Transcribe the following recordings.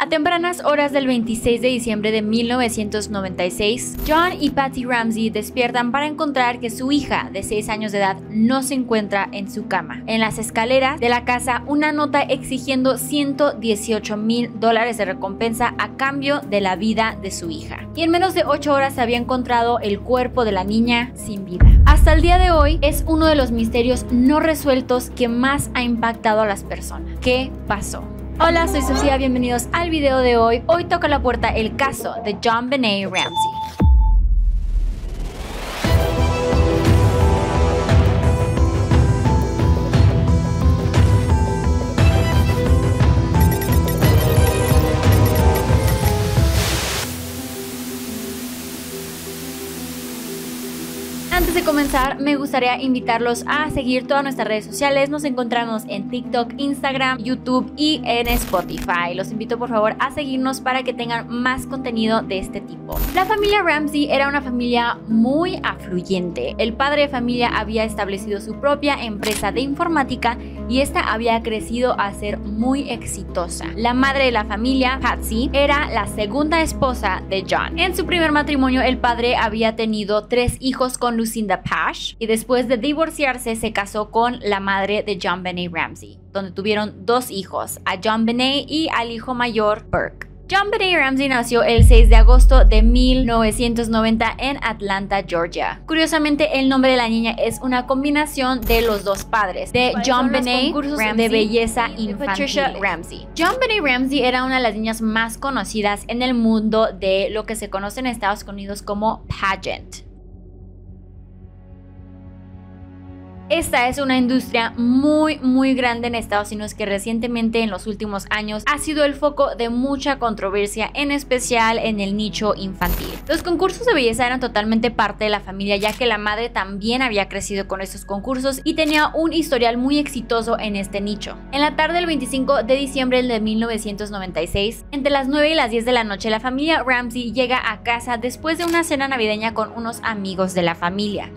A tempranas horas del 26 de diciembre de 1996, John y Patsy Ramsey despiertan para encontrar que su hija de 6 años de edad no se encuentra en su cama. En las escaleras de la casa, una nota exigiendo $118,000 de recompensa a cambio de la vida de su hija. Y en menos de 8 horas se había encontrado el cuerpo de la niña sin vida. Hasta el día de hoy es uno de los misterios no resueltos que más ha impactado a las personas. ¿Qué pasó? Hola, soy Sofía, bienvenidos al video de hoy. Hoy toca a la puerta el caso de JonBenét Ramsey. Antes de comenzar, me gustaría invitarlos a seguir todas nuestras redes sociales. Nos encontramos en TikTok, Instagram, YouTube y en Spotify. Los invito por favor a seguirnos para que tengan más contenido de este tipo. La familia Ramsey era una familia muy afluyente. El padre de familia había establecido su propia empresa de informática y esta había crecido a ser muy exitosa. La madre de la familia, Patsy, era la segunda esposa de John. En su primer matrimonio, el padre había tenido 3 hijos con Lucinda Pash y después de divorciarse se casó con la madre de JonBenét Ramsey, donde tuvieron 2 hijos, a JonBenét y al hijo mayor, Burke. JonBenét Ramsey nació el 6 de agosto de 1990 en Atlanta, Georgia. Curiosamente, el nombre de la niña es una combinación de los dos padres, de JonBenét Ramsey de belleza infantil, Patricia Ramsey. JonBenét Ramsey era una de las niñas más conocidas en el mundo de lo que se conoce en Estados Unidos como pageant. Esta es una industria muy grande en Estados Unidos que recientemente en los últimos años ha sido el foco de mucha controversia, en especial en el nicho infantil. Los concursos de belleza eran totalmente parte de la familia, ya que la madre también había crecido con estos concursos y tenía un historial muy exitoso en este nicho. En la tarde del 25 de diciembre de 1996, entre las 9 y las 10 de la noche, la familia Ramsey llega a casa después de una cena navideña con unos amigos de la familia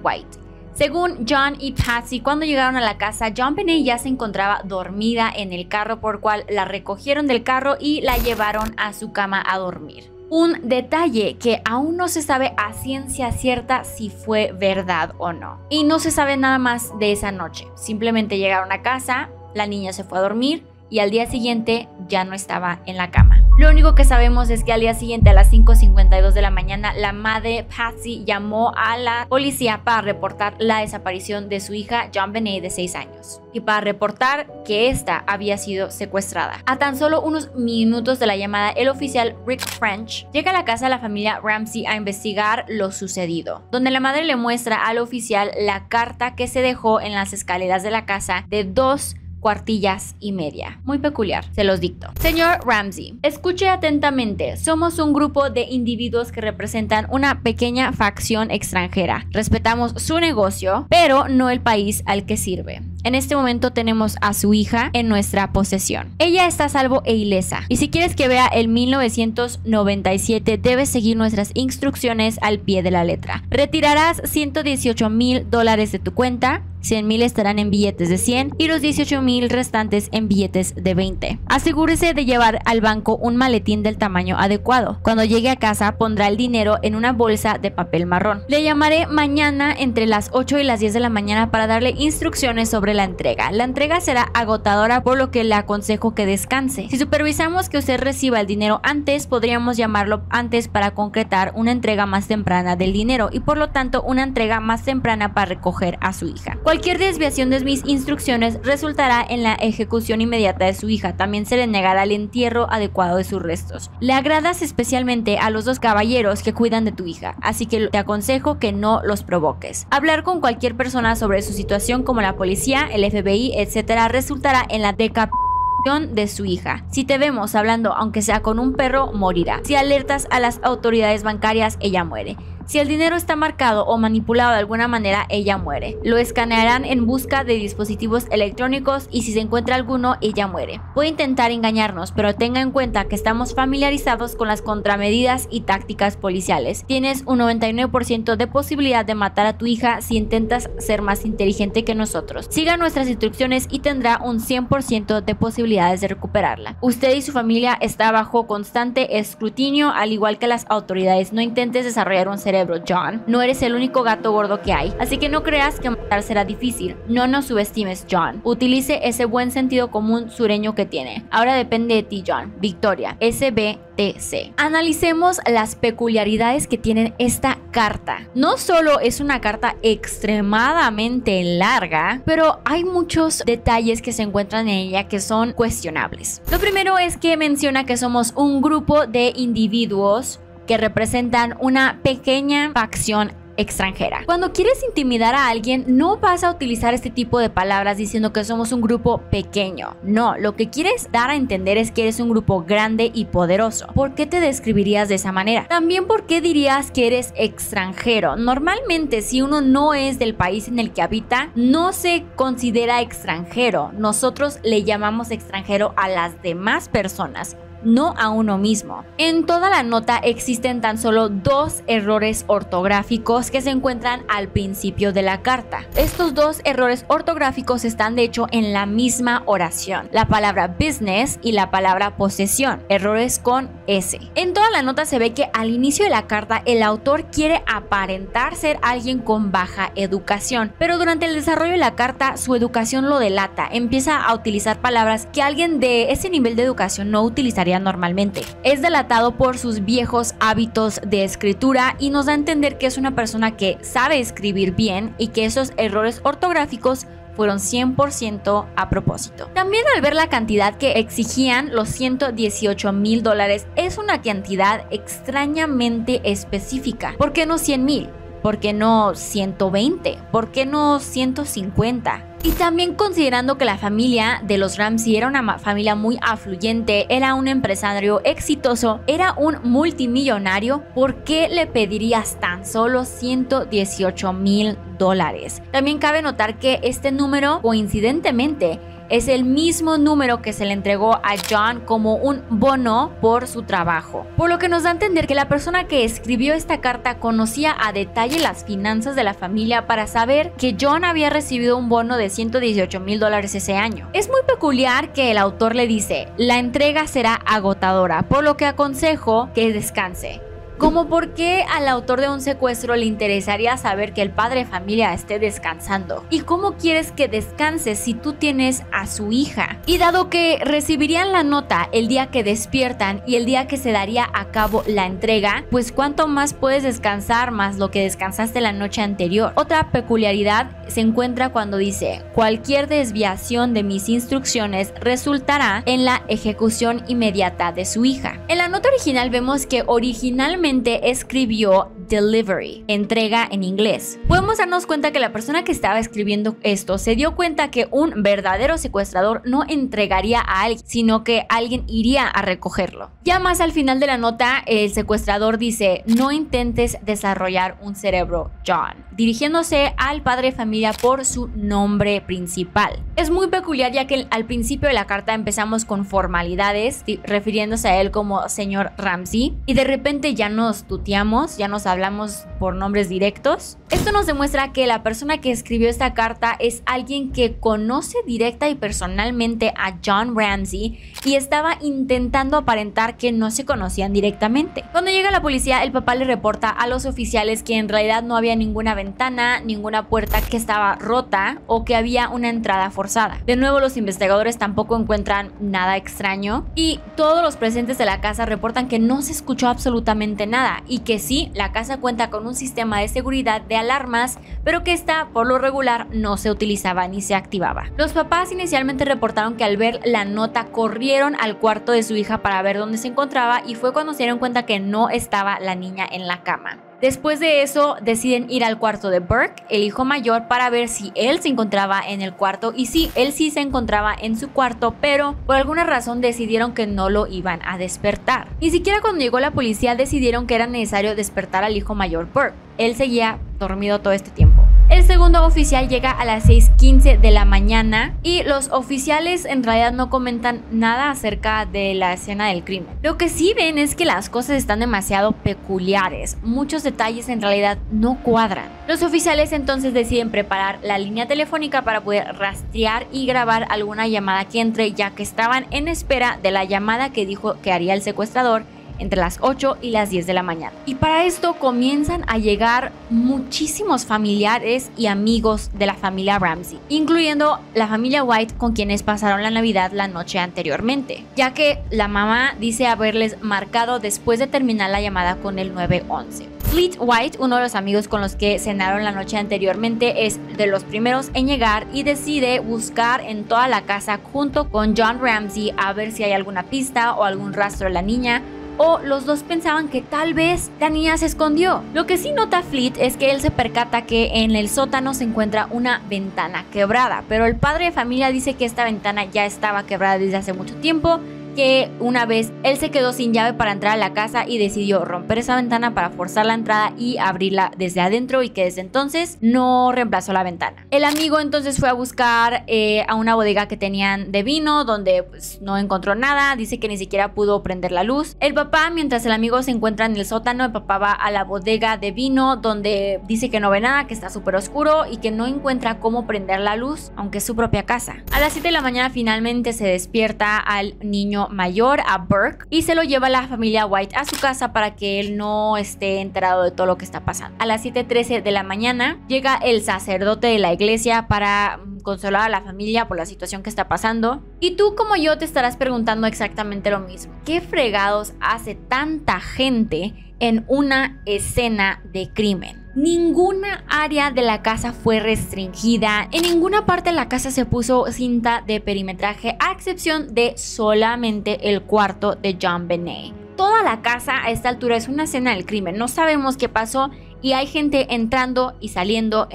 White. Según John y Patsy, cuando llegaron a la casa, JonBenét ya se encontraba dormida en el carro, por cual la recogieron del carro y la llevaron a su cama a dormir. Un detalle que aún no se sabe a ciencia cierta si fue verdad o no. Y no se sabe nada más de esa noche. Simplemente llegaron a casa, la niña se fue a dormir y al día siguiente ya no estaba en la cama. Lo único que sabemos es que al día siguiente a las 5:52 de la mañana la madre Patsy llamó a la policía para reportar la desaparición de su hija JonBenét de 6 años y para reportar que esta había sido secuestrada. A tan solo unos minutos de la llamada, el oficial Rick French llega a la casa de la familia Ramsey a investigar lo sucedido, donde la madre le muestra al oficial la carta que se dejó en las escaleras de la casa de 2 cuartillas y media. Muy peculiar, se los dicto. Señor Ramsey, escuche atentamente. Somos un grupo de individuos que representan una pequeña facción extranjera. Respetamos su negocio, pero no el país al que sirve. En este momento tenemos a su hija en nuestra posesión. Ella está a salvo e ilesa. Y si quieres que vea el 1997, debes seguir nuestras instrucciones al pie de la letra. Retirarás $118,000 de tu cuenta. 100,000 estarán en billetes de 100 y los 18,000 restantes en billetes de 20. Asegúrese de llevar al banco un maletín del tamaño adecuado. Cuando llegue a casa pondrá el dinero en una bolsa de papel marrón. Le llamaré mañana entre las 8 y las 10 de la mañana para darle instrucciones sobre la entrega. La entrega será agotadora, por lo que le aconsejo que descanse. Si supervisamos que usted reciba el dinero antes, podríamos llamarlo antes para concretar una entrega más temprana del dinero y por lo tanto una entrega más temprana para recoger a su hija. Cualquier desviación de mis instrucciones resultará en la ejecución inmediata de su hija. También se le negará el entierro adecuado de sus restos. Le agradas especialmente a los 2 caballeros que cuidan de tu hija, así que te aconsejo que no los provoques. Hablar con cualquier persona sobre su situación, como la policía, el FBI, etc., resultará en la decapitación de su hija. Si te vemos hablando, aunque sea con un perro, morirá. Si alertas a las autoridades bancarias, ella muere. Si el dinero está marcado o manipulado de alguna manera, ella muere. Lo escanearán en busca de dispositivos electrónicos y si se encuentra alguno, ella muere. Puede intentar engañarnos, pero tenga en cuenta que estamos familiarizados con las contramedidas y tácticas policiales. Tienes un 99% de posibilidad de matar a tu hija si intentas ser más inteligente que nosotros. Siga nuestras instrucciones y tendrá un 100% de posibilidades de recuperarla. Usted y su familia está bajo constante escrutinio, al igual que las autoridades. No intentes desarrollar un cerebro, John. No eres el único gato gordo que hay, así que no creas que matar será difícil. No nos subestimes, John. Utilice ese buen sentido común sureño que tiene. Ahora depende de ti, John. Victoria, SBTC. Analicemos las peculiaridades que tiene esta carta. No solo es una carta extremadamente larga, pero hay muchos detalles que se encuentran en ella que son cuestionables. Lo primero es que menciona que somos un grupo de individuos que representan una pequeña facción extranjera. Cuando quieres intimidar a alguien, no vas a utilizar este tipo de palabras diciendo que somos un grupo pequeño. No, lo que quieres dar a entender es que eres un grupo grande y poderoso. ¿Por qué te describirías de esa manera? También, ¿por qué dirías que eres extranjero? Normalmente, si uno no es del país en el que habita, no se considera extranjero. Nosotros le llamamos extranjero a las demás personas, no a uno mismo. En toda la nota existen tan solo 2 errores ortográficos que se encuentran al principio de la carta. Estos 2 errores ortográficos están de hecho en la misma oración: la palabra business y la palabra posesión, errores con S. En toda la nota se ve que al inicio de la carta el autor quiere aparentar ser alguien con baja educación, pero durante el desarrollo de la carta su educación lo delata. Empieza a utilizar palabras que alguien de ese nivel de educación no utilizaría normalmente. Es delatado por sus viejos hábitos de escritura y nos da a entender que es una persona que sabe escribir bien y que esos errores ortográficos fueron 100% a propósito. También, al ver la cantidad que exigían, los $118,000, es una cantidad extrañamente específica. ¿Por qué no 100,000? ¿Por qué no 120? ¿Por qué no 150? Y también considerando que la familia de los Ramsey era una familia muy afluyente, era un empresario exitoso, era un multimillonario, ¿por qué le pedirías tan solo $118,000? También cabe notar que este número, coincidentemente, es el mismo número que se le entregó a John como un bono por su trabajo. Por lo que nos da a entender que la persona que escribió esta carta conocía a detalle las finanzas de la familia para saber que John había recibido un bono de $118,000 ese año. Es muy peculiar que el autor le dice: la entrega será agotadora, por lo que aconsejo que descanse. Como por qué al autor de un secuestro le interesaría saber que el padre de familia esté descansando. ¿Y cómo quieres que descanse si tú tienes a su hija? Y dado que recibirían la nota el día que despiertan y el día que se daría a cabo la entrega, pues cuánto más puedes descansar más lo que descansaste la noche anterior. Otra peculiaridad se encuentra cuando dice: cualquier desviación de mis instrucciones resultará en la ejecución inmediata de su hija. En la nota original vemos que originalmente escribió delivery, entrega en inglés. Podemos darnos cuenta que la persona que estaba escribiendo esto se dio cuenta que un verdadero secuestrador no entregaría a alguien, sino que alguien iría a recogerlo. Ya más al final de la nota, el secuestrador dice: no intentes desarrollar un cerebro, John, dirigiéndose al padre de familia por su nombre principal. Es muy peculiar, ya que al principio de la carta empezamos con formalidades, refiriéndose a él como señor Ramsey, y de repente ya nos tuteamos, ya nos hablamos por nombres directos. Esto nos demuestra que la persona que escribió esta carta es alguien que conoce directa y personalmente a John Ramsey y estaba intentando aparentar que no se conocían directamente. Cuando llega la policía, el papá le reporta a los oficiales que en realidad no había ninguna ventana, ninguna puerta, que estaba rota o que había una entrada forzada. De nuevo, los investigadores tampoco encuentran nada extraño y todos los presentes de la casa reportan que no se escuchó absolutamente nada y que sí, la casa cuenta con un sistema de seguridad de alarmas, pero que esta por lo regular no se utilizaba ni se activaba. Los papás inicialmente reportaron que al ver la nota corrieron al cuarto de su hija para ver dónde se encontraba y fue cuando se dieron cuenta que no estaba la niña en la cama. Después de eso deciden ir al cuarto de Burke, el hijo mayor, para ver si él se encontraba en el cuarto, y sí, él sí se encontraba en su cuarto, pero por alguna razón decidieron que no lo iban a despertar. Ni siquiera cuando llegó la policía decidieron que era necesario despertar al hijo mayor Burke. Él seguía dormido todo este tiempo. El segundo oficial llega a las 6:15 de la mañana y los oficiales en realidad no comentan nada acerca de la escena del crimen. Lo que sí ven es que las cosas están demasiado peculiares, muchos detalles en realidad no cuadran. Los oficiales entonces deciden preparar la línea telefónica para poder rastrear y grabar alguna llamada que entre, ya que estaban en espera de la llamada que dijo que haría el secuestrador entre las 8 y las 10 de la mañana. Y para esto comienzan a llegar muchísimos familiares y amigos de la familia Ramsey, incluyendo la familia White, con quienes pasaron la Navidad la noche anteriormente, ya que la mamá dice haberles marcado después de terminar la llamada con el 911. Fleet White, uno de los amigos con los que cenaron la noche anteriormente, es de los primeros en llegar y decide buscar en toda la casa junto con John Ramsey a ver si hay alguna pista o algún rastro de la niña, o los dos pensaban que tal vez la niña se escondió. Lo que sí nota Fleet es que él se percata que en el sótano se encuentra una ventana quebrada, pero el padre de familia dice que esta ventana ya estaba quebrada desde hace mucho tiempo, que una vez él se quedó sin llave para entrar a la casa y decidió romper esa ventana para forzar la entrada y abrirla desde adentro, y que desde entonces no reemplazó la ventana. El amigo entonces fue a buscar a una bodega que tenían de vino, donde pues no encontró nada, dice que ni siquiera pudo prender la luz. El papá, mientras el amigo se encuentra en el sótano, el papá va a la bodega de vino, donde dice que no ve nada, que está súper oscuro y que no encuentra cómo prender la luz, aunque es su propia casa. A las 7 de la mañana finalmente se despierta al niño mayor, a Burke, y se lo lleva la familia White a su casa para que él no esté enterado de todo lo que está pasando. A las 7:13 de la mañana llega el sacerdote de la iglesia para consolar a la familia por la situación que está pasando. Y tú, como yo, te estarás preguntando exactamente lo mismo. ¿Qué fregados hace tanta gente en una escena de crimen? Ninguna área de la casa fue restringida, en ninguna parte de la casa se puso cinta de perimetraje, a excepción de solamente el cuarto de John Benet. Toda la casa a esta altura es una escena del crimen, no sabemos qué pasó y hay gente entrando y saliendo,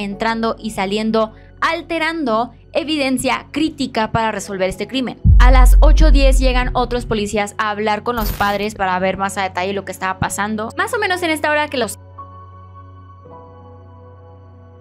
alterando evidencia crítica para resolver este crimen. A las 8:10 llegan otros policías a hablar con los padres para ver más a detalle lo que estaba pasando. Más o menos en esta hora que los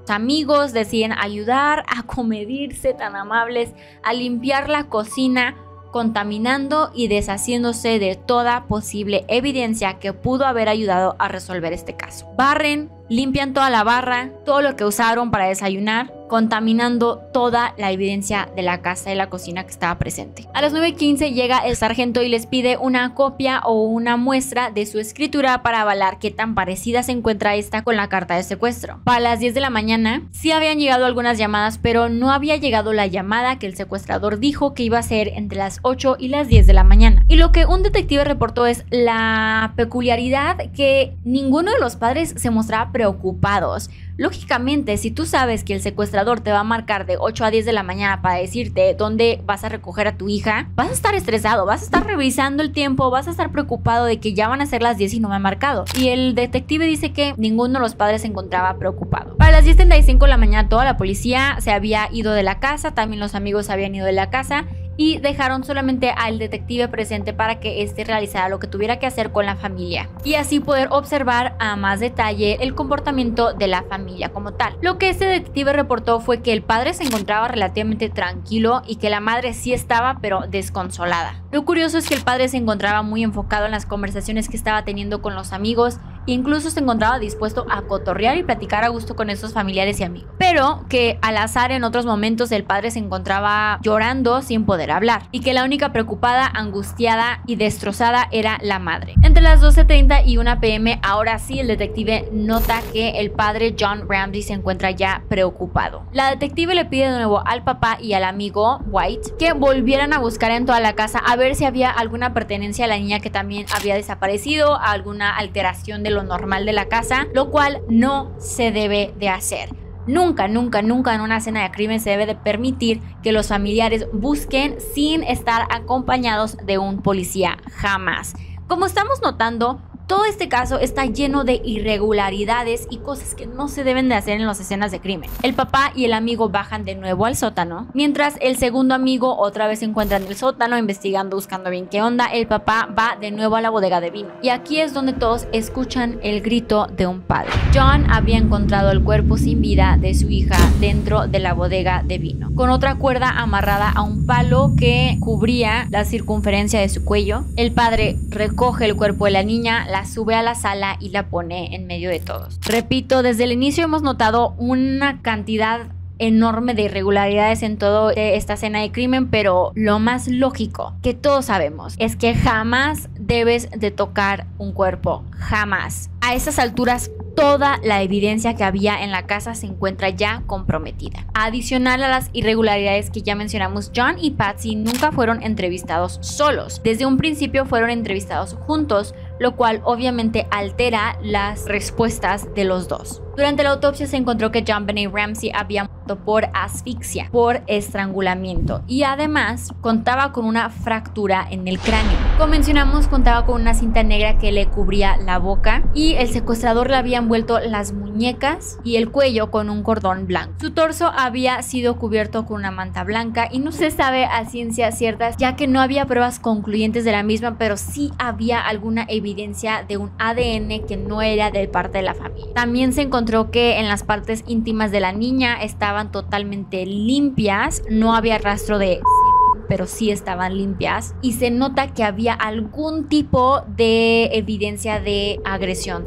amigos deciden ayudar a comedirse, tan amables, a limpiar la cocina, contaminando y deshaciéndose de toda posible evidencia que pudo haber ayudado a resolver este caso. Barren, limpian toda la barra, todo lo que usaron para desayunar, contaminando toda la evidencia de la casa y la cocina que estaba presente. A las 9:15 llega el sargento y les pide una copia o una muestra de su escritura para avalar qué tan parecida se encuentra esta con la carta de secuestro. Para las 10 de la mañana sí habían llegado algunas llamadas, pero no había llegado la llamada que el secuestrador dijo que iba a ser entre las 8 y las 10 de la mañana. Y lo que un detective reportó es la peculiaridad que ninguno de los padres se mostraba preocupados. Lógicamente, si tú sabes que el secuestrador te va a marcar de 8 a 10 de la mañana para decirte dónde vas a recoger a tu hija, vas a estar estresado, vas a estar revisando el tiempo, vas a estar preocupado de que ya van a ser las 10 y no me ha marcado. Y el detective dice que ninguno de los padres se encontraba preocupado. Para las 10:35 de la mañana toda la policía se había ido de la casa, también los amigos se habían ido de la casa, y dejaron solamente al detective presente para que éste realizara lo que tuviera que hacer con la familia y así poder observar a más detalle el comportamiento de la familia como tal. Lo que este detective reportó fue que el padre se encontraba relativamente tranquilo y que la madre sí estaba, pero desconsolada. Lo curioso es que el padre se encontraba muy enfocado en las conversaciones que estaba teniendo con los amigos e incluso se encontraba dispuesto a cotorrear y platicar a gusto con estos familiares y amigos, pero que al azar en otros momentos el padre se encontraba llorando sin poder hablar y que la única preocupada, angustiada y destrozada era la madre. Entre las 12:30 y 1 p.m. ahora sí el detective nota que el padre John Ramsey se encuentra ya preocupado. La detective le pide de nuevo al papá y al amigo White que volvieran a buscar en toda la casa a ver si había alguna pertenencia a la niña que también había desaparecido, alguna alteración de lo normal de la casa, lo cual no se debe de hacer. Nunca en una escena de crimen se debe de permitir que los familiares busquen sin estar acompañados de un policía, jamás. Como estamos notando, Todo este caso está lleno de irregularidades y cosas que no se deben de hacer en las escenas de crimen. El papá y el amigo bajan de nuevo al sótano, mientras el segundo amigo otra vez se encuentra en el sótano investigando, buscando bien qué onda. El papá va de nuevo a la bodega de vino y aquí es donde todos escuchan el grito de un padre. John había encontrado el cuerpo sin vida de su hija dentro de la bodega de vino, con otra cuerda amarrada a un palo que cubría la circunferencia de su cuello. El padre recoge el cuerpo de la niña, la sube a la sala y la pone en medio de todos. Repito, desde el inicio hemos notado una cantidad enorme de irregularidades en toda esta escena de crimen, pero lo más lógico que todos sabemos es que jamás debes de tocar un cuerpo, jamás. A esas alturas toda la evidencia que había en la casa se encuentra ya comprometida. Adicional a las irregularidades que ya mencionamos, John y Patsy nunca fueron entrevistados solos. Desde un principio fueron entrevistados juntos, lo cual obviamente altera las respuestas de los dos. Durante la autopsia se encontró que JonBenét Ramsey había muerto por asfixia, por estrangulamiento, y además contaba con una fractura en el cráneo. Como mencionamos, contaba con una cinta negra que le cubría la boca y el secuestrador le había envuelto las muñecas y el cuello con un cordón blanco. Su torso había sido cubierto con una manta blanca y no se sabe a ciencia cierta, ya que no había pruebas concluyentes de la misma, pero sí había alguna evidencia de un ADN que no era de parte de la familia. También se encontró que en las partes íntimas de la niña estaban totalmente limpias, no había rastro de semen, pero sí estaban limpias, y se nota que había algún tipo de evidencia de agresión.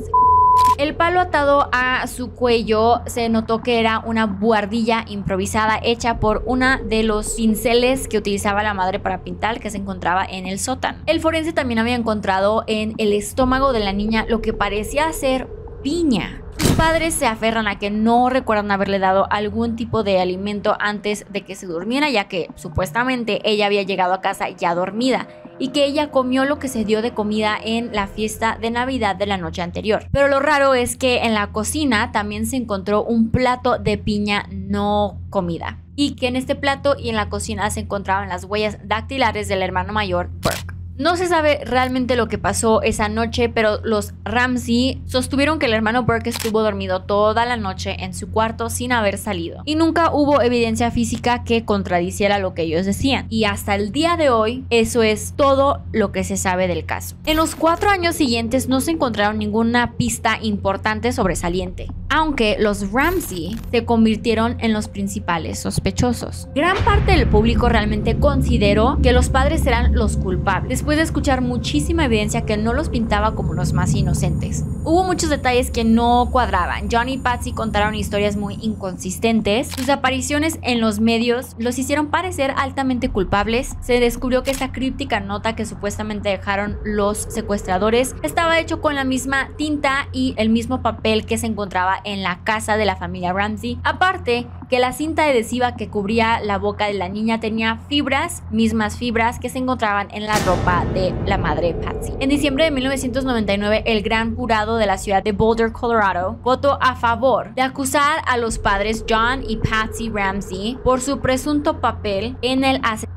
El palo atado a su cuello se notó que era una buhardilla improvisada hecha por una de los pinceles que utilizaba la madre para pintar, que se encontraba en el sótano. El forense también había encontrado en el estómago de la niña lo que parecía ser piña. Sus padres se aferran a que no recuerdan haberle dado algún tipo de alimento antes de que se durmiera, ya que supuestamente ella había llegado a casa ya dormida y que ella comió lo que se dio de comida en la fiesta de Navidad de la noche anterior. Pero lo raro es que en la cocina también se encontró un plato de piña no comida, y que en este plato y en la cocina se encontraban las huellas dactilares del hermano mayor, Burke. No se sabe realmente lo que pasó esa noche, pero los Ramsey sostuvieron que el hermano Burke estuvo dormido toda la noche en su cuarto sin haber salido, y nunca hubo evidencia física que contradiciera lo que ellos decían. Y hasta el día de hoy, eso es todo lo que se sabe del caso. En los 4 años siguientes no se encontraron ninguna pista importante sobresaliente, aunque los Ramsey se convirtieron en los principales sospechosos. Gran parte del público realmente consideró que los padres eran los culpables, después de escuchar muchísima evidencia que no los pintaba como los más inocentes. Hubo muchos detalles que no cuadraban. John y Patsy contaron historias muy inconsistentes. Sus apariciones en los medios los hicieron parecer altamente culpables. Se descubrió que esa críptica nota que supuestamente dejaron los secuestradores estaba hecho con la misma tinta y el mismo papel que se encontraba en la casa de la familia Ramsey. Aparte, que la cinta adhesiva que cubría la boca de la niña tenía fibras, mismas fibras que se encontraban en la ropa de la madre Patsy. En diciembre de 1999, el gran jurado de la ciudad de Boulder, Colorado, votó a favor de acusar a los padres John y Patsy Ramsey por su presunto papel en el asesinato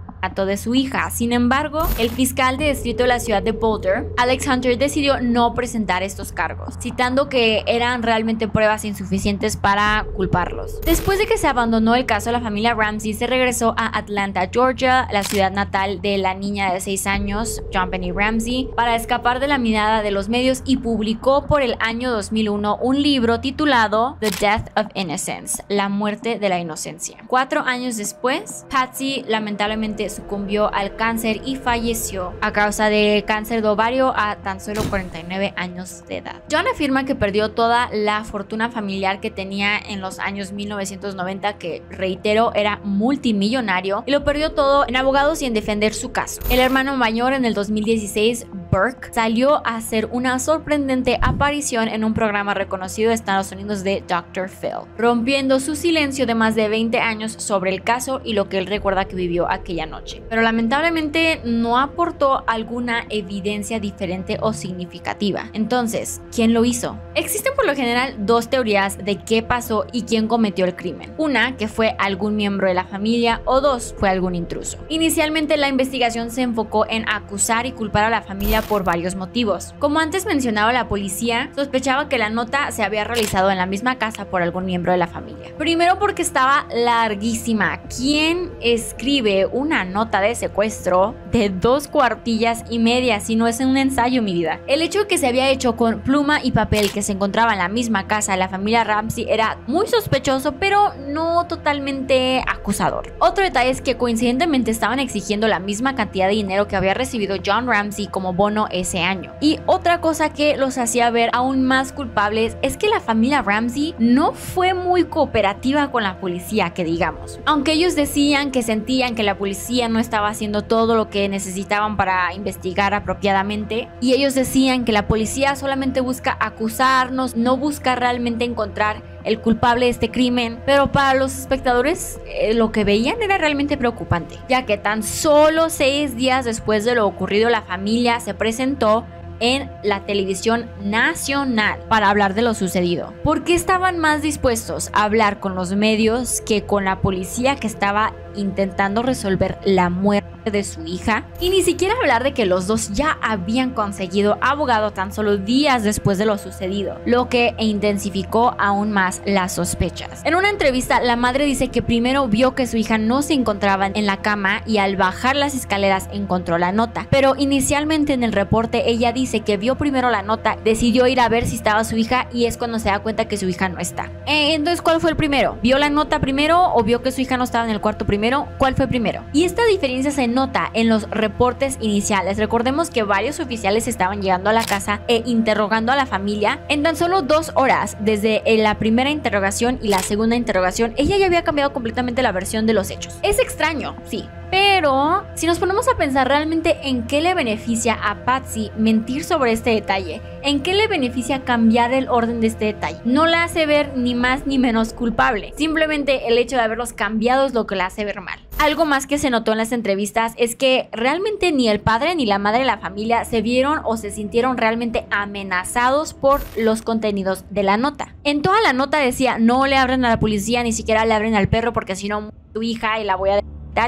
de su hija. Sin embargo, el fiscal de distrito de la ciudad de Boulder, Alex Hunter, decidió no presentar estos cargos, citando que eran realmente pruebas insuficientes para culparlos. Después de que se abandonó el caso, la familia Ramsey se regresó a Atlanta, Georgia, la ciudad natal de la niña de 6 años, JonBenét Ramsey, para escapar de la mirada de los medios, y publicó por el año 2001 un libro titulado The Death of Innocence, la muerte de la inocencia. 4 años después, Patsy lamentablemente sucumbió al cáncer y falleció a causa de cáncer de ovario a tan solo 49 años de edad. John afirma que perdió toda la fortuna familiar que tenía en los años 1990, que, reitero, era multimillonario, y lo perdió todo en abogados y en defender su caso. El hermano mayor, en el 2016, Burke, salió a hacer una sorprendente aparición en un programa reconocido de Estados Unidos de Dr. Phil, rompiendo su silencio de más de 20 años sobre el caso y lo que él recuerda que vivió aquella noche. noche, pero lamentablemente no aportó alguna evidencia diferente o significativa. Entonces, ¿quién lo hizo? Existen por lo general dos teorías de qué pasó y quién cometió el crimen. Una, que fue algún miembro de la familia, o dos, fue algún intruso. Inicialmente la investigación se enfocó en acusar y culpar a la familia por varios motivos. Como antes mencionaba, la policía sospechaba que la nota se había realizado en la misma casa por algún miembro de la familia. Primero porque estaba larguísima. ¿Quién escribe una nota de secuestro de 2 cuartillas y media si no es un ensayo, mi vida? El hecho de que se había hecho con pluma y papel que se encontraba en la misma casa de la familia Ramsey era muy sospechoso, pero no totalmente acusador. Otro detalle es que coincidentemente estaban exigiendo la misma cantidad de dinero que había recibido John Ramsey como bono ese año. Y otra cosa que los hacía ver aún más culpables es que la familia Ramsey no fue muy cooperativa con la policía, que digamos. Aunque ellos decían que sentían que la policía no estaba haciendo todo lo que necesitaban para investigar apropiadamente, y ellos decían que la policía solamente busca acusarnos, no busca realmente encontrar el culpable de este crimen, pero para los espectadores lo que veían era realmente preocupante, ya que tan solo 6 días después de lo ocurrido la familia se presentó en la televisión nacional para hablar de lo sucedido. ¿Por qué estaban más dispuestos a hablar con los medios que con la policía que estaba intentando resolver la muerte de su hija? Y ni siquiera hablar de que los dos ya habían conseguido abogado tan solo días después de lo sucedido, lo que intensificó aún más las sospechas. En una entrevista, la madre dice que primero vio que su hija no se encontraba en la cama y al bajar las escaleras encontró la nota, pero inicialmente en el reporte ella dice que vio primero la nota, decidió ir a ver si estaba su hija y es cuando se da cuenta que su hija no está. Entonces, ¿cuál fue el primero? ¿Vio la nota primero o vio que su hija no estaba en el cuarto primero? ¿Cuál fue primero? Y esta diferencia se nota en los reportes iniciales. Recordemos que varios oficiales estaban llegando a la casa e interrogando a la familia. En tan solo 2 horas, desde la primera interrogación y la segunda interrogación, ella ya había cambiado completamente la versión de los hechos. Es extraño, sí, pero si nos ponemos a pensar realmente en qué le beneficia a Patsy mentir sobre este detalle, en qué le beneficia cambiar el orden de este detalle, no la hace ver ni más ni menos culpable. Simplemente el hecho de haberlos cambiado es lo que la hace ver mal. Algo más que se notó en las entrevistas es que realmente ni el padre ni la madre de la familia se vieron o se sintieron realmente amenazados por los contenidos de la nota. En toda la nota decía: no le abren a la policía, ni siquiera le abren al perro, porque si no tu hija y la voy a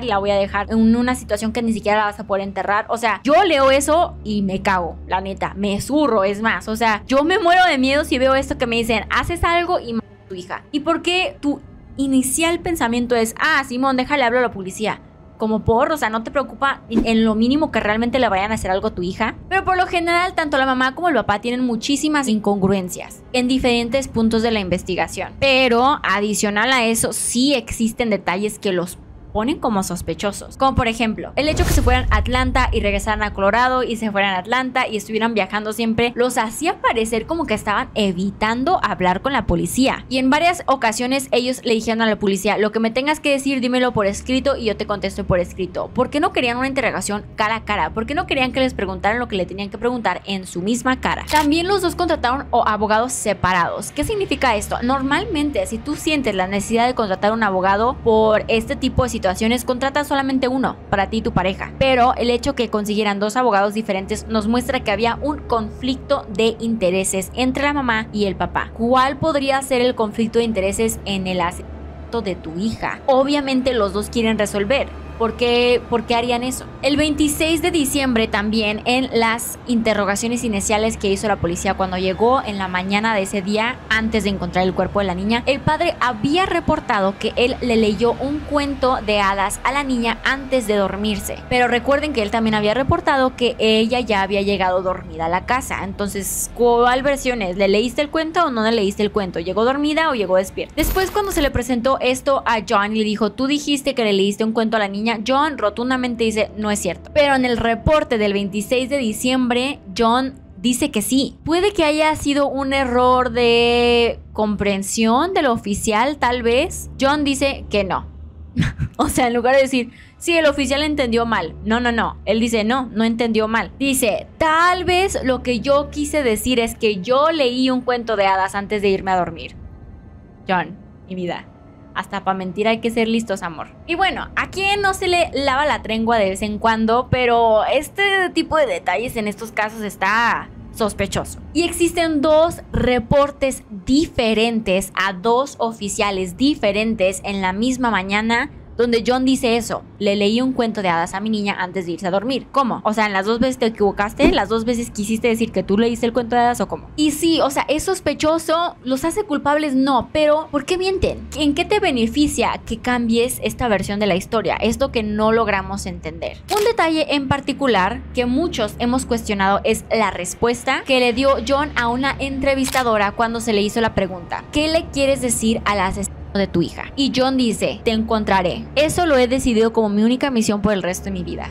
y la voy a dejar en una situación que ni siquiera la vas a poder enterrar. O sea, yo leo eso y me cago, la neta, me zurro, es más. O sea, yo me muero de miedo si veo esto que me dicen: haces algo y matas a tu hija. ¿Y por qué tu inicial pensamiento es: ah, Simón, déjale hablar a la policía? Como o sea, no te preocupa en lo mínimo que realmente le vayan a hacer algo a tu hija. Pero por lo general, tanto la mamá como el papá tienen muchísimas incongruencias en diferentes puntos de la investigación. Pero adicional a eso, sí existen detalles que los ponen como sospechosos, como por ejemplo el hecho que se fueran a Atlanta y regresaran a Colorado y se fueran a Atlanta y estuvieran viajando siempre, los hacía parecer como que estaban evitando hablar con la policía. Y en varias ocasiones ellos le dijeron a la policía: lo que me tengas que decir, dímelo por escrito y yo te contesto por escrito. ¿Por qué no querían una interrogación cara a cara? ¿Por qué no querían que les preguntaran lo que le tenían que preguntar en su misma cara? También los dos contrataron abogados separados. ¿Qué significa esto? Normalmente, si tú sientes la necesidad de contratar un abogado por este tipo de situaciones, contrata solamente uno para ti y tu pareja, pero el hecho que consiguieran 2 abogados diferentes nos muestra que había un conflicto de intereses entre la mamá y el papá. ¿Cuál podría ser el conflicto de intereses en el asesinato de tu hija? Obviamente los dos quieren resolver. ¿Por qué harían eso? El 26 de diciembre también, en las interrogaciones iniciales que hizo la policía cuando llegó en la mañana de ese día, antes de encontrar el cuerpo de la niña, el padre había reportado que él le leyó un cuento de hadas a la niña antes de dormirse. Pero recuerden que él también había reportado que ella ya había llegado dormida a la casa. Entonces, ¿cuál versión es? ¿Le leíste el cuento o no le leíste el cuento? ¿Llegó dormida o llegó despierta? Después, cuando se le presentó esto a John y le dijo: tú dijiste que le leíste un cuento a la niña, John rotundamente dice: no es cierto. Pero en el reporte del 26 de diciembre, John dice que sí. Puede que haya sido un error de comprensión del oficial, tal vez. John dice que no. O sea, en lugar de decir: sí, el oficial entendió mal. No. Él dice: no entendió mal. Dice: tal vez lo que yo quise decir es que yo leí un cuento de hadas antes de irme a dormir. John, mi vida, Hasta para mentir hay que ser listos, amor. Y bueno, ¿a quién no se le lava la trengua de vez en cuando? Pero este tipo de detalles en estos casos está sospechoso. Y existen 2 reportes diferentes a 2 oficiales diferentes en la misma mañana donde John dice eso: le leí un cuento de hadas a mi niña antes de irse a dormir. ¿Cómo? O sea, ¿en las 2 veces te equivocaste? ¿Las 2 veces quisiste decir que tú leíste el cuento de hadas o cómo? Y sí, o sea, es sospechoso. ¿Los hace culpables? No, pero ¿por qué mienten? ¿En qué te beneficia que cambies esta versión de la historia? Esto que no logramos entender. Un detalle en particular que muchos hemos cuestionado es la respuesta que le dio John a una entrevistadora cuando se le hizo la pregunta: ¿qué le quieres decir a la asesina de tu hija? Y John dice: te encontraré. Eso lo he decidido como mi única misión por el resto de mi vida.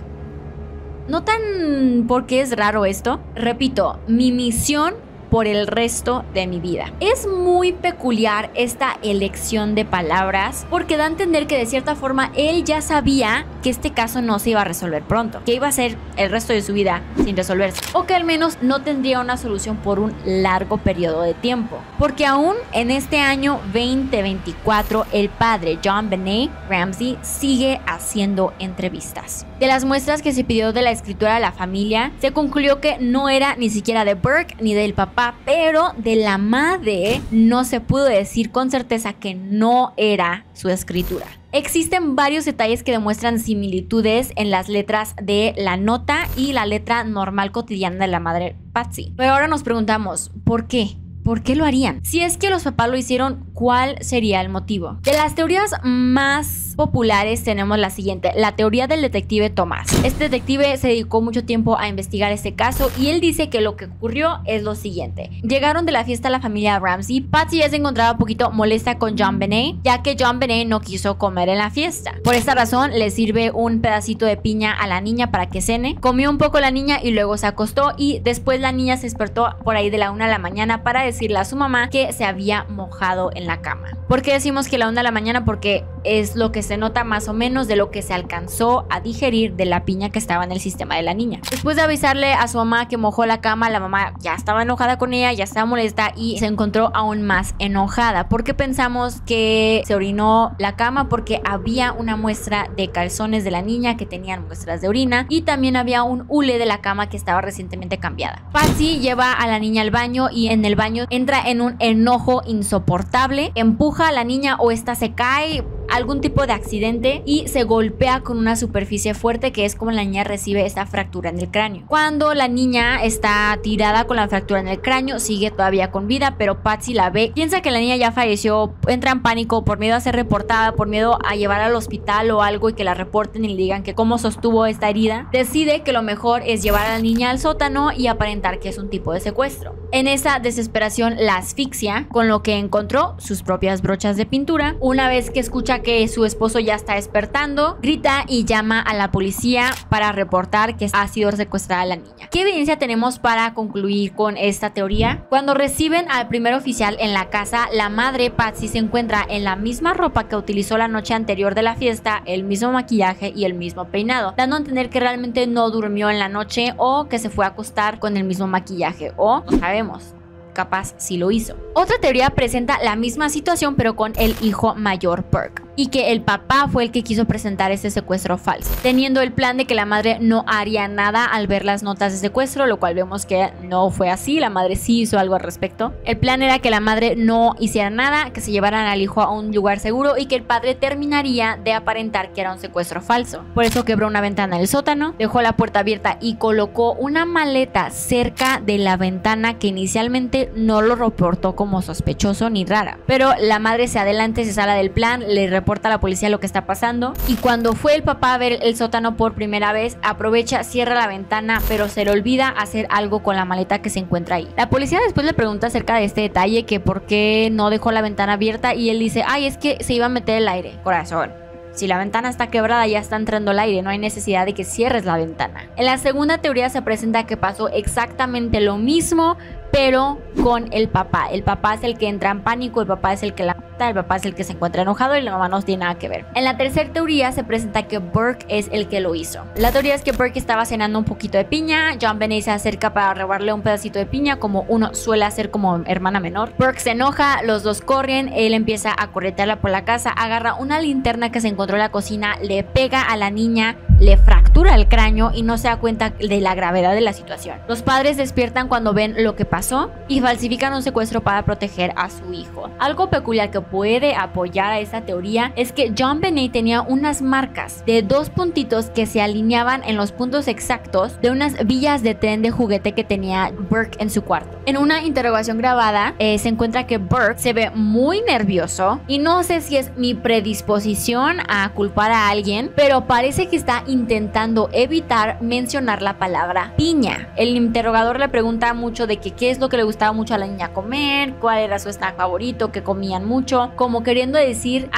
¿Notan por qué es raro esto? Repito, mi misión por el resto de mi vida. Es muy peculiar esta elección de palabras porque da a entender que de cierta forma él ya sabía que este caso no se iba a resolver pronto, que iba a ser el resto de su vida sin resolverse, o que al menos no tendría una solución por un largo periodo de tiempo, porque aún en este año 2024 el padre John Benet Ramsey sigue haciendo entrevistas. De las muestras que se pidió de la escritura de la familia, se concluyó que no era ni siquiera de Burke ni del papá, pero de la madre no se pudo decir con certeza que no era su escritura. Existen varios detalles que demuestran similitudes en las letras de la nota y la letra normal cotidiana de la madre Patsy. Pero ahora nos preguntamos, ¿por qué? ¿Por qué lo harían? Si es que los papás lo hicieron, ¿cuál sería el motivo? De las teorías más populares tenemos la siguiente: la teoría del detective Thomas. Este detective se dedicó mucho tiempo a investigar este caso y él dice que lo que ocurrió es lo siguiente. Llegaron de la fiesta la familia Ramsey. Patsy ya se encontraba un poquito molesta con John Benet, ya que John Benet no quiso comer en la fiesta. Por esta razón le sirve un pedacito de piña a la niña para que cene. Comió un poco la niña y luego se acostó, y después la niña se despertó por ahí de la 1 de la mañana para decirle a su mamá que se había mojado en la cama. ¿Por qué decimos que la 1 de la mañana? Porque es lo que se nota más o menos de lo que se alcanzó a digerir de la piña que estaba en el sistema de la niña. Después de avisarle a su mamá que mojó la cama, la mamá ya estaba enojada con ella, ya estaba molesta y se encontró aún más enojada. ¿Por qué pensamos que se orinó la cama? Porque había una muestra de calzones de la niña que tenían muestras de orina, y también había un hule de la cama que estaba recientemente cambiada. Patsy lleva a la niña al baño y en el baño entra en un enojo insoportable, empuja a la niña o esta se cae, algún tipo de accidente, y se golpea con una superficie fuerte, que es como la niña recibe esta fractura en el cráneo. Cuando la niña está tirada con la fractura en el cráneo, sigue todavía con vida, pero Patsy la ve, piensa que la niña ya falleció, entra en pánico por miedo a ser reportada, por miedo a llevar al hospital o algo y que la reporten y le digan que cómo sostuvo esta herida. Decide que lo mejor es llevar a la niña al sótano y aparentar que es un tipo de secuestro. En esa desesperación la asfixia con lo que encontró, sus propias brochas de pintura. Una vez que escucha que su esposo ya está despertando, grita y llama a la policía para reportar que ha sido secuestrada la niña. ¿Qué evidencia tenemos para concluir con esta teoría? Cuando reciben al primer oficial en la casa, la madre Patsy se encuentra en la misma ropa que utilizó la noche anterior de la fiesta, el mismo maquillaje y el mismo peinado, dando a entender que realmente no durmió en la noche o que se fue a acostar con el mismo maquillaje, o no sabemos, capaz sí lo hizo. Otra teoría presenta la misma situación pero con el hijo mayor Burke, y que el papá fue el que quiso presentar este secuestro falso, teniendo el plan de que la madre no haría nada al ver las notas de secuestro, lo cual vemos que no fue así. La madre sí hizo algo al respecto. El plan era que la madre no hiciera nada, que se llevaran al hijo a un lugar seguro y que el padre terminaría de aparentar que era un secuestro falso. Por eso quebró una ventana del sótano, dejó la puerta abierta y colocó una maleta cerca de la ventana que inicialmente no lo reportó como sospechoso ni rara, pero la madre se adelanta, se sale del plan, le reporta a la policía lo que está pasando, y cuando fue el papá a ver el sótano por primera vez, aprovecha, cierra la ventana, pero se le olvida hacer algo con la maleta que se encuentra ahí. La policía después le pregunta acerca de este detalle, que por qué no dejó la ventana abierta, y él dice: ay, es que se iba a meter el aire. Corazón, si la ventana está quebrada ya está entrando el aire, no hay necesidad de que cierres la ventana. En la segunda teoría se presenta que pasó exactamente lo mismo, pero con el papá. El papá es el que entra en pánico, el papá es el que la mata, el papá es el que se encuentra enojado y la mamá no tiene nada que ver. En la tercera teoría se presenta que Burke es el que lo hizo. La teoría es que Burke estaba cenando un poquito de piña, JonBenét se acerca para robarle un pedacito de piña como uno suele hacer como hermana menor. Burke se enoja, los dos corren, él empieza a corretearla por la casa, agarra una linterna que se encontró en la cocina, le pega a la niña, le fractura el cráneo y no se da cuenta de la gravedad de la situación. Los padres despiertan cuando ven lo que pasó y falsifican un secuestro para proteger a su hijo. Algo peculiar que puede apoyar a esta teoría es que JonBenét tenía unas marcas de 2 puntitos que se alineaban en los puntos exactos de unas villas de tren de juguete que tenía Burke en su cuarto. En una interrogación grabada se encuentra que Burke se ve muy nervioso y no sé si es mi predisposición a culpar a alguien, pero parece que está intentando evitar mencionar la palabra piña. El interrogador le pregunta mucho de que qué es lo que le gustaba mucho a la niña comer, cuál era su snack favorito, que comían mucho, como queriendo decir,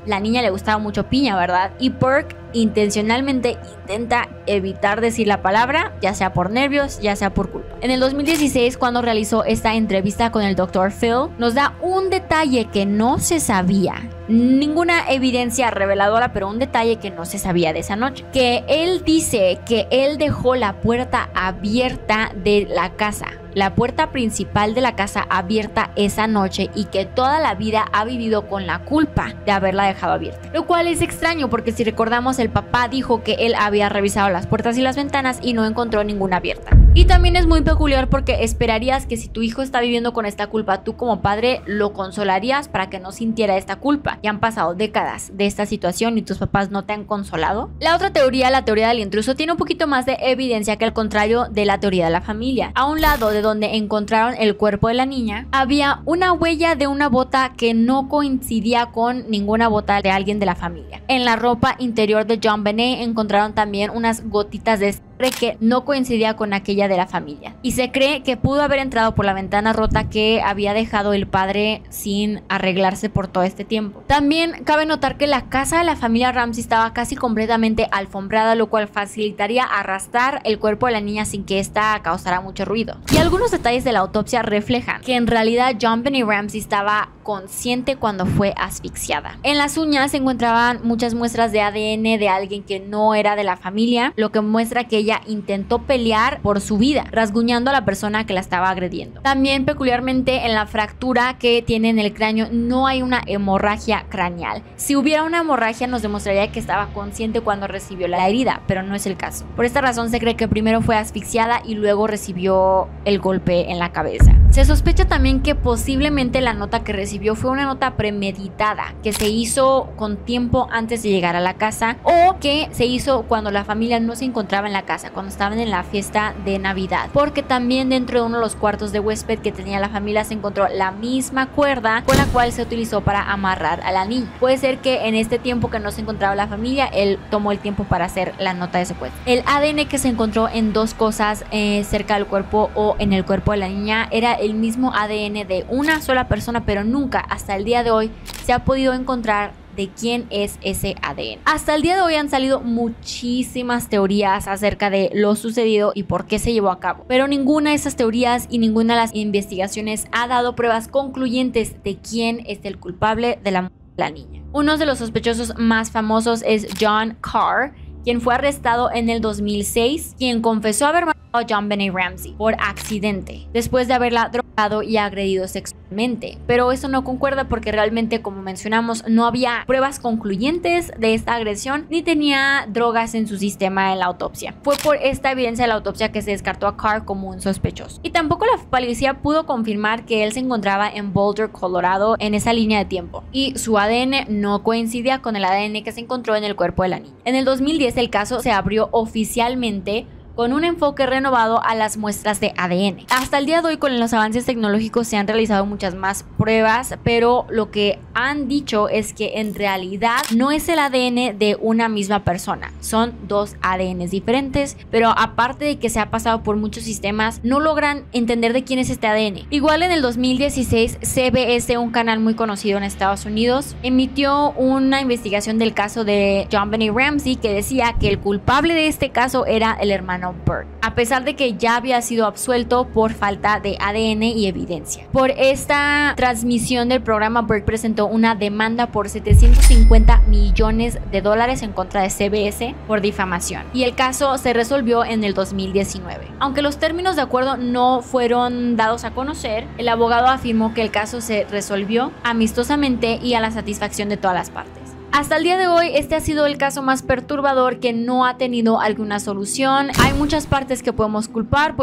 la niña le gustaba mucho piña, ¿verdad? Y Burke intencionalmente intenta evitar decir la palabra, ya sea por nervios, ya sea por culpa. En el 2016, cuando realizó esta entrevista con el Dr. Phil, nos da un detalle que no se sabía. Ninguna evidencia reveladora, pero un detalle que no se sabía de esa noche. Que él dice que él dejó la puerta abierta de la casa, la puerta principal de la casa abierta esa noche y que toda la vida ha vivido con la culpa de haberla dejado abierta. Lo cual es extraño porque si recordamos el papá dijo que él había revisado las puertas y las ventanas y no encontró ninguna abierta. Y también es muy peculiar porque esperarías que si tu hijo está viviendo con esta culpa, tú como padre lo consolarías para que no sintiera esta culpa. Ya han pasado décadas de esta situación y tus papás no te han consolado. La otra teoría, la teoría del intruso, tiene un poquito más de evidencia que al contrario de la teoría de la familia. A un lado de donde encontraron el cuerpo de la niña, había una huella de una bota que no coincidía con ninguna bota de alguien de la familia. En la ropa interior de JonBenét encontraron también unas gotitas de sangre que no coincidía con aquella de la familia. Y se cree que pudo haber entrado por la ventana rota que había dejado el padre sin arreglarse por todo este tiempo. También cabe notar que la casa de la familia Ramsey estaba casi completamente alfombrada, lo cual facilitaría arrastrar el cuerpo de la niña sin que ésta causara mucho ruido. Y algunos detalles de la autopsia reflejan que en realidad JonBenét Ramsey estaba consciente cuando fue asfixiada. En las uñas se encontraban muchas muestras de ADN de alguien que no era de la familia, lo que muestra que ella intentó pelear por su vida, rasguñando a la persona que la estaba agrediendo. También peculiarmente en la fractura que tiene en el cráneo no hay una hemorragia craneal. Si hubiera una hemorragia nos demostraría que estaba consciente cuando recibió la herida, pero no es el caso. Por esta razón se cree que primero fue asfixiada y luego recibió el golpe en la cabeza. Se sospecha también que posiblemente la nota que recibió fue una nota premeditada, que se hizo con tiempo antes de llegar a la casa o que se hizo cuando la familia no se encontraba en la casa, cuando estaban en la fiesta de Navidad, porque también dentro de uno de los cuartos de huésped que tenía la familia se encontró la misma cuerda con la cual se utilizó para amarrar a la niña. Puede ser que en este tiempo que no se encontraba la familia, él tomó el tiempo para hacer la nota de secuestro. El ADN que se encontró en 2 cosas cerca del cuerpo o en el cuerpo de la niña era el mismo ADN de una sola persona, pero nunca hasta el día de hoy se ha podido encontrar de quién es ese ADN. Hasta el día de hoy han salido muchísimas teorías acerca de lo sucedido y por qué se llevó a cabo, pero ninguna de esas teorías y ninguna de las investigaciones ha dado pruebas concluyentes de quién es el culpable de la muerte de la niña. Uno de los sospechosos más famosos es John Carr, quien fue arrestado en el 2006, quien confesó haber matado a JonBenét Ramsey por accidente, después de haberla drogado y agredido sexualmente. Pero eso no concuerda porque realmente, como mencionamos, no había pruebas concluyentes de esta agresión ni tenía drogas en su sistema en la autopsia. Fue por esta evidencia de la autopsia que se descartó a Carr como un sospechoso. Y tampoco la policía pudo confirmar que él se encontraba en Boulder, Colorado, en esa línea de tiempo. Y su ADN no coincidía con el ADN que se encontró en el cuerpo de la niña. En el 2010 el caso se abrió oficialmente con un enfoque renovado a las muestras de ADN. Hasta el día de hoy, con los avances tecnológicos, se han realizado muchas más pruebas, pero lo que han dicho es que en realidad no es el ADN de una misma persona, son 2 ADNs diferentes, pero aparte de que se ha pasado por muchos sistemas, no logran entender de quién es este ADN. Igual en el 2016, CBS, un canal muy conocido en Estados Unidos, emitió una investigación del caso de JonBenét Ramsey que decía que el culpable de este caso era el hermano hermano Burke, a pesar de que ya había sido absuelto por falta de ADN y evidencia. Por esta transmisión del programa, Burke presentó una demanda por $750 millones en contra de CBS por difamación, y el caso se resolvió en el 2019. Aunque los términos de acuerdo no fueron dados a conocer, el abogado afirmó que el caso se resolvió amistosamente y a la satisfacción de todas las partes. Hasta el día de hoy, este ha sido el caso más perturbador que no ha tenido alguna solución. Hay muchas partes que podemos culpar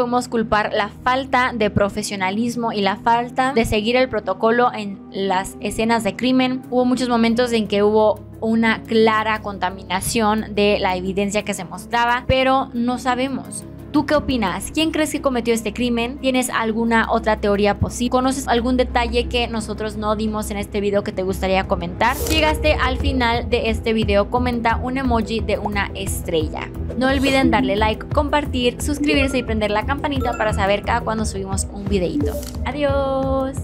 la falta de profesionalismo y la falta de seguir el protocolo en las escenas de crimen. Hubo muchos momentos en que hubo una clara contaminación de la evidencia que se mostraba, pero no sabemos. ¿Tú qué opinas? ¿Quién crees que cometió este crimen? ¿Tienes alguna otra teoría posible? ¿Conoces algún detalle que nosotros no dimos en este video que te gustaría comentar? Si llegaste al final de este video, comenta un emoji de una estrella. No olviden darle like, compartir, suscribirse y prender la campanita para saber cada cuando subimos un videito. ¡Adiós!